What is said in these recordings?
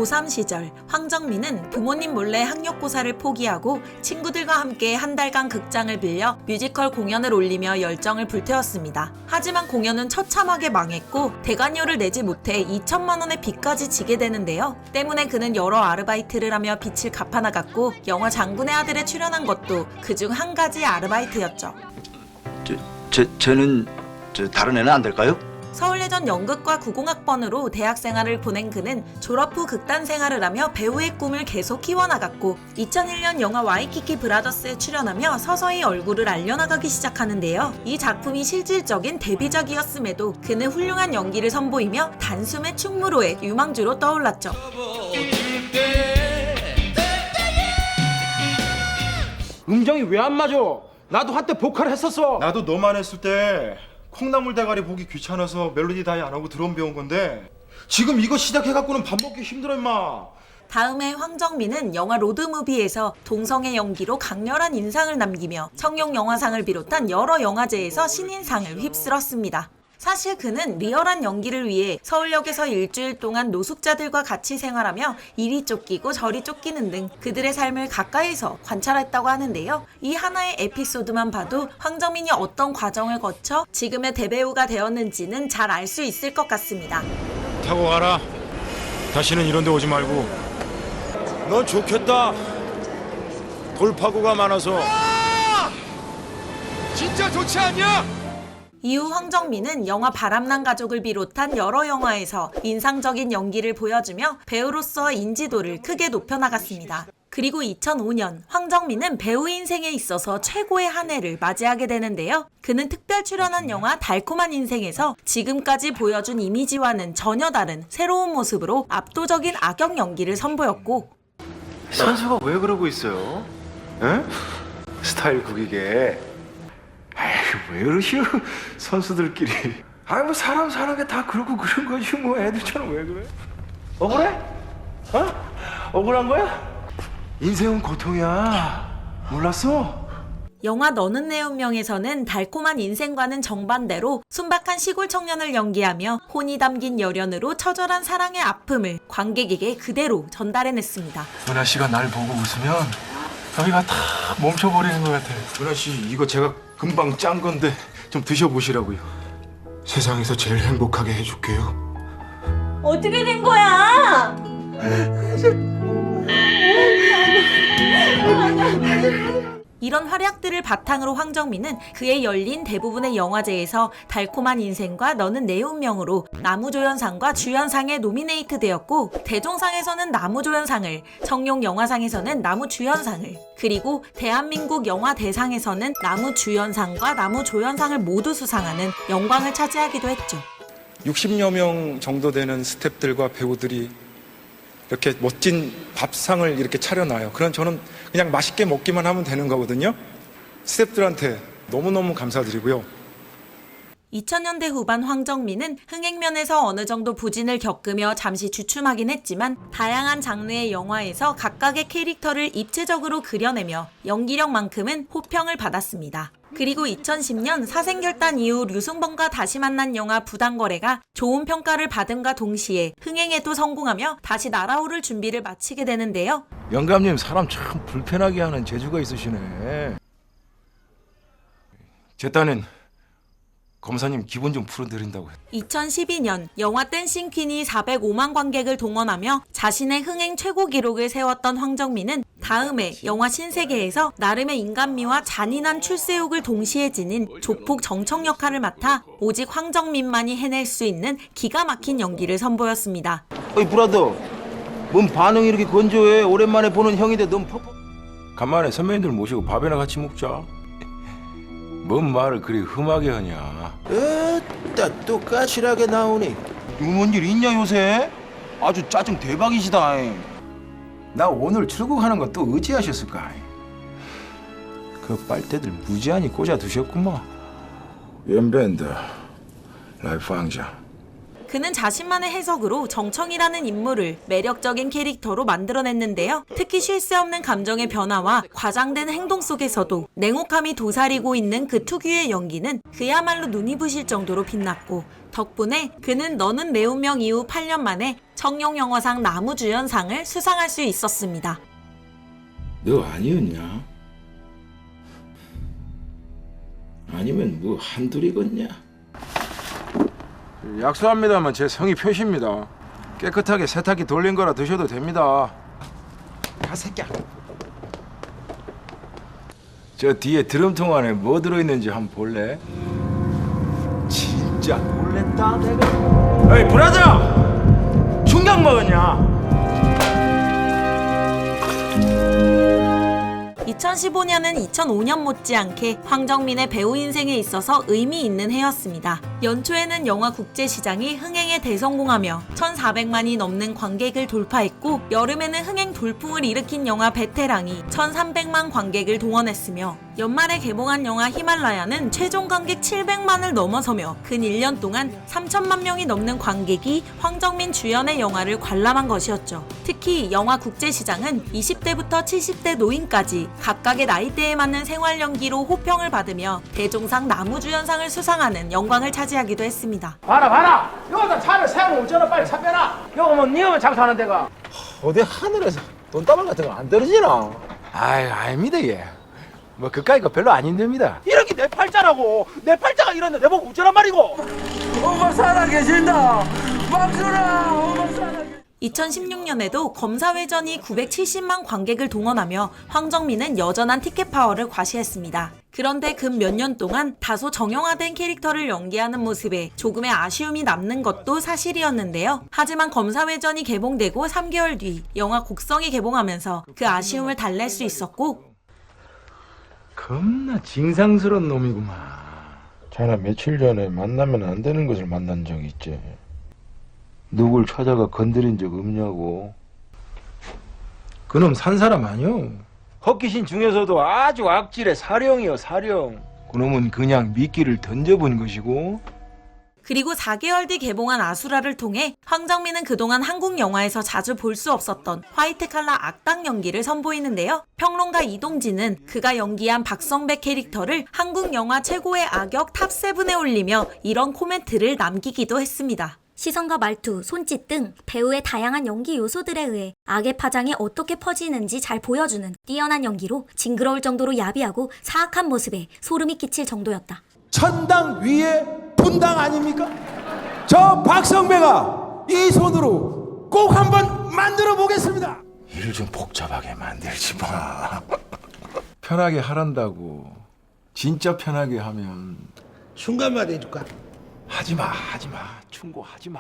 고3 시절 황정민은 부모님 몰래 학력고사를 포기하고 친구들과 함께 한 달간 극장을 빌려 뮤지컬 공연을 올리며 열정을 불태웠습니다. 하지만 공연은 처참하게 망했고 대관료를 내지 못해 2천만 원의 빚까지 지게 되는데요. 때문에 그는 여러 아르바이트를 하며 빚을 갚아나갔고 영화 장군의 아들에 출연한 것도 그중 한 가지 아르바이트였죠. 쟤는 다른 애는 안 될까요? 서울예전 연극과 구공학번으로 대학 생활을 보낸 그는 졸업 후 극단 생활을 하며 배우의 꿈을 계속 키워나갔고 2001년 영화 와이키키 브라더스에 출연하며 서서히 얼굴을 알려나가기 시작하는데요. 이 작품이 실질적인 데뷔작이었음에도 그는 훌륭한 연기를 선보이며 단숨에 충무로의 유망주로 떠올랐죠. 음정이 왜 안 맞아? 나도 한때 보컬 했었어. 나도 너만 했을 때 콩나물 대가리 보기 귀찮아서 멜로디 다이 안 하고 드럼 배운 건데 지금 이거 시작해갖고는 밥 먹기 힘들어 임마. 다음해 황정민은 영화 로드무비에서 동성애 연기로 강렬한 인상을 남기며 청룡 영화상을 비롯한 여러 영화제에서 신인상을 휩쓸었습니다. 사실 그는 리얼한 연기를 위해 서울역에서 일주일 동안 노숙자들과 같이 생활하며 이리 쫓기고 저리 쫓기는 등 그들의 삶을 가까이서 관찰했다고 하는데요. 이 하나의 에피소드만 봐도 황정민이 어떤 과정을 거쳐 지금의 대배우가 되었는지는 잘 알 수 있을 것 같습니다. 타고 가라. 다시는 이런 데 오지 말고. 넌 좋겠다. 돌파구가 많아서. 진짜 좋지 않냐? 이후 황정민은 영화 바람난 가족을 비롯한 여러 영화에서 인상적인 연기를 보여주며 배우로서 인지도를 크게 높여나갔습니다. 그리고 2005년 황정민은 배우 인생에 있어서 최고의 한 해를 맞이하게 되는데요. 그는 특별 출연한 영화 달콤한 인생에서 지금까지 보여준 이미지와는 전혀 다른 새로운 모습으로 압도적인 악역 연기를 선보였고 선수가 왜 그러고 있어요? 에? 스타일 구기게. 에이, 왜 이러시오 선수들끼리. 아니 뭐 사람 사는 게 다 그러고 그런 거지 뭐 애들처럼 왜 그래? 억울해? 어? 억울한 거야? 인생은 고통이야. 몰랐어? 영화 너는 내 운명에서는 달콤한 인생과는 정반대로 순박한 시골 청년을 연기하며 혼이 담긴 열연으로 처절한 사랑의 아픔을 관객에게 그대로 전달해냈습니다. 은하 씨가 날 보고 웃으면 여기가 다 멈춰버리는 것 같아. 은하 씨 이거 제가 금방 짠 건데 좀 드셔보시라고요. 세상에서 제일 행복하게 해줄게요. 어떻게 된 거야? 이런 활약들을 바탕으로 황정민은 그의 열린 대부분의 영화제에서 달콤한 인생과 너는 내 운명으로 나무조연상과 주연상에 노미네이트 되었고 대종상에서는 나무조연상을, 청룡 영화상에서는 나무주연상을, 그리고 대한민국 영화대상에서는 나무주연상과 나무조연상을 모두 수상하는 영광을 차지하기도 했죠. 60여 명 정도 되는 스태프들과 배우들이 이렇게 멋진 밥상을 이렇게 차려놔요. 그럼 저는 그냥 맛있게 먹기만 하면 되는 거거든요. 스태프들한테 너무너무 감사드리고요. 2000년대 후반 황정민은 흥행면에서 어느 정도 부진을 겪으며 잠시 주춤하긴 했지만 다양한 장르의 영화에서 각각의 캐릭터를 입체적으로 그려내며 연기력만큼은 호평을 받았습니다. 그리고 2010년 사생결단 이후 류승범과 다시 만난 영화 부당거래가 좋은 평가를 받음과 동시에 흥행에도 성공하며 다시 날아오를 준비를 마치게 되는데요. 영감님 사람 참 불편하게 하는 재주가 있으시네. 제 딴엔 검사님 기분 좀 풀어드린다고. 2012년 영화 댄싱 퀸이 405만 관객을 동원하며 자신의 흥행 최고 기록을 세웠던 황정민은 다음해 영화 신세계에서 나름의 인간미와 잔인한 출세욕을 동시에 지닌 조폭 정청 역할을 맡아 오직 황정민만이 해낼 수 있는 기가 막힌 연기를 선보였습니다. 어이 브라더, 뭔 반응이 이렇게 건조해? 오랜만에 보는 형인데 넌 퍽퍽. 간만에 선배님들 모시고 밥이나 같이 먹자. 뭔 말을 그리 흠하게 하냐. 에따 또 까칠하게 나오니. 뭔 일 있냐 요새? 아주 짜증 대박이시다. 나 오늘 출국하는 거 또 어찌하셨을까? 그 빨대들 무지하니 꽂아 두셨구만. 연밴드 라이프 왕자. 그는 자신만의 해석으로 정청이라는 인물을 매력적인 캐릭터로 만들어냈는데요. 특히 쉴 새 없는 감정의 변화와 과장된 행동 속에서도 냉혹함이 도사리고 있는 그 특유의 연기는 그야말로 눈이 부실 정도로 빛났고, 덕분에 그는 너는 내 운명 이후 8년 만에 청룡영화상 나무주연상을 수상할 수 있었습니다. 너 아니었냐? 아니면 뭐 한둘이겠냐? 약속합니다만 제 성의 표시입니다. 깨끗하게 세탁기 돌린 거라 드셔도 됩니다. 야 새끼야. 저 뒤에 드럼통 안에 뭐 들어있는지 한번 볼래? 진짜 놀랬다 내가. 에이 브라자! 충격 먹었냐? 2015년은 2005년 못지않게 황정민의 배우 인생에 있어서 의미 있는 해였습니다. 연초에는 영화 국제시장이 흥행에 대성공하며 1,400만이 넘는 관객을 돌파했고, 여름에는 흥행 돌풍을 일으킨 영화 베테랑이 1,300만 관객을 동원했으며, 연말에 개봉한 영화 히말라야는 최종 관객 700만을 넘어서며 근 1년 동안 3천만 명이 넘는 관객이 황정민 주연의 영화를 관람한 것이었죠. 특히 영화 국제시장은 20대부터 70대 노인까지 각각의 나이대에 맞는 생활 연기로 호평을 받으며 대종상 나무주연상을 수상하는 영광을 차지하기도 했습니다. 봐라 여기다 차를 세우고 운전을 빨리 차 빼라. 여기 뭐 니가 장사하는 데가 어디 하늘에서 돈다발 같은 거 안 떨어지나? 아이 아닙니다 얘. 뭐 그까이 거 별로 안 힘듭니다. 이렇게 내 팔자라고. 내 팔자가 이런데 내보고 운전한 말이고. 엄마 살아계신다. 막수라 엄마 살아계신다. 2016년에도 검사회전이 970만 관객을 동원하며 황정민은 여전한 티켓 파워를 과시했습니다. 그런데 근 몇 년 동안 다소 정형화된 캐릭터를 연기하는 모습에 조금의 아쉬움이 남는 것도 사실이었는데요. 하지만 검사회전이 개봉되고 3개월 뒤 영화 곡성이 개봉하면서 그 아쉬움을 달랠 수 있었고, 겁나 징상스러운 놈이구만. 자네 며칠 전에 만나면 안 되는 것을 만난 적 있지? 누굴 찾아가 건드린 적 없냐고? 그놈 산 사람 아니오. 헛기신 중에서도 아주 악질의 사령이요 사령. 그놈은 그냥 미끼를 던져본 것이고. 그리고 4개월 뒤 개봉한 아수라를 통해 황정민은 그동안 한국 영화에서 자주 볼 수 없었던 화이트 칼라 악당 연기를 선보이는데요. 평론가 이동진은 그가 연기한 박성백 캐릭터를 한국 영화 최고의 악역 탑7에 올리며 이런 코멘트를 남기기도 했습니다. 시선과 말투, 손짓 등 배우의 다양한 연기 요소들에 의해 악의 파장이 어떻게 퍼지는지 잘 보여주는 뛰어난 연기로 징그러울 정도로 야비하고 사악한 모습에 소름이 끼칠 정도였다. 천당 위에 분당 아닙니까? 저 박성배가 이 손으로 꼭 한번 만들어 보겠습니다. 일을 좀 복잡하게 만들지 마. 편하게 하란다고. 진짜 편하게 하면 순간만 해줄까? 하지마 충고하지마.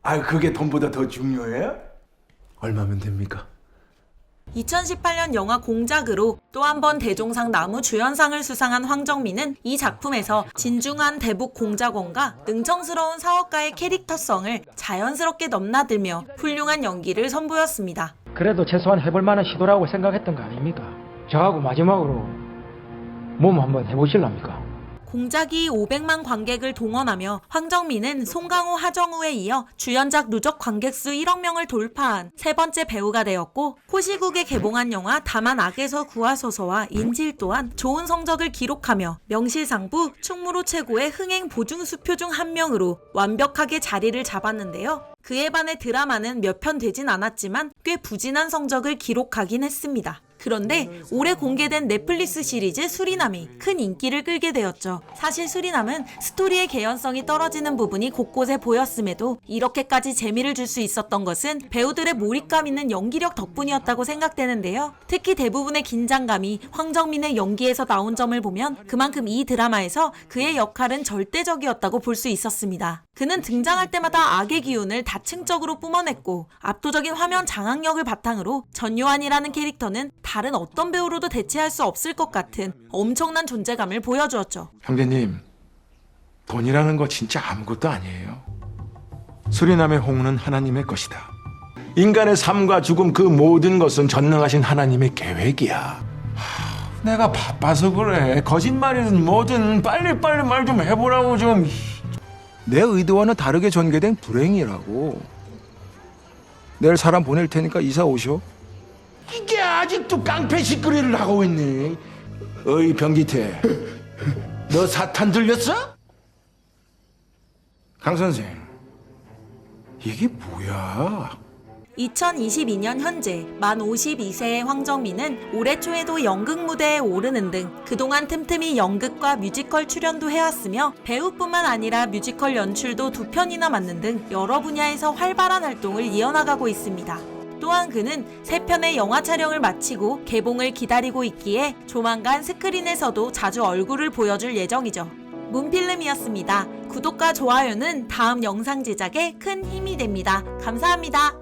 아 그게 돈보다 더 중요해? 얼마면 됩니까? 2018년 영화 공작으로 또 한 번 대종상 나무주연상을 수상한 황정민은 이 작품에서 진중한 대북 공작원과 능청스러운 사업가의 캐릭터성을 자연스럽게 넘나들며 훌륭한 연기를 선보였습니다. 그래도 최소한 해볼 만한 시도라고 생각했던 거 아닙니까? 저하고 마지막으로 몸 한번 해보실랍니까? 공작이 500만 관객을 동원하며 황정민은 송강호, 하정우에 이어 주연작 누적 관객수 1억 명을 돌파한 세 번째 배우가 되었고, 코시국에 개봉한 영화 다만 악에서 구하소서와 인질 또한 좋은 성적을 기록하며 명실상부 충무로 최고의 흥행 보증수표 중 한 명으로 완벽하게 자리를 잡았는데요. 그에 반해 드라마는 몇 편 되진 않았지만 꽤 부진한 성적을 기록하긴 했습니다. 그런데 올해 공개된 넷플릭스 시리즈 수리남이 큰 인기를 끌게 되었죠. 사실 수리남은 스토리의 개연성이 떨어지는 부분이 곳곳에 보였음에도 이렇게까지 재미를 줄 수 있었던 것은 배우들의 몰입감 있는 연기력 덕분이었다고 생각되는데요. 특히 대부분의 긴장감이 황정민의 연기에서 나온 점을 보면 그만큼 이 드라마에서 그의 역할은 절대적이었다고 볼 수 있었습니다. 그는 등장할 때마다 악의 기운을 다층적으로 뿜어냈고, 압도적인 화면 장악력을 바탕으로 전요한이라는 캐릭터는 다른 어떤 배우로도 대체할 수 없을 것 같은 엄청난 존재감을 보여주었죠. 형제님, 돈이라는 거 진짜 아무것도 아니에요. 수리남의 홍은 하나님의 것이다. 인간의 삶과 죽음 그 모든 것은 전능하신 하나님의 계획이야. 내가 바빠서 그래. 거짓말이든 뭐든 빨리빨리 말 좀 해보라고 좀. 내 의도와는 다르게 전개된 불행이라고. 내일 사람 보낼 테니까 이사 오셔. 이게 아직도 깡패 시끄리를 하고 있네. 어이 병기태, 너 사탄 들렸어? 강 선생, 이게 뭐야? 2022년 현재 만 52세의 황정민은 올해 초에도 연극 무대에 오르는 등 그동안 틈틈이 연극과 뮤지컬 출연도 해왔으며 배우뿐만 아니라 뮤지컬 연출도 2편이나 맡는 등 여러 분야에서 활발한 활동을 이어나가고 있습니다. 또한 그는 3편의 영화 촬영을 마치고 개봉을 기다리고 있기에 조만간 스크린에서도 자주 얼굴을 보여줄 예정이죠. 문필름이었습니다. 구독과 좋아요는 다음 영상 제작에 큰 힘이 됩니다. 감사합니다.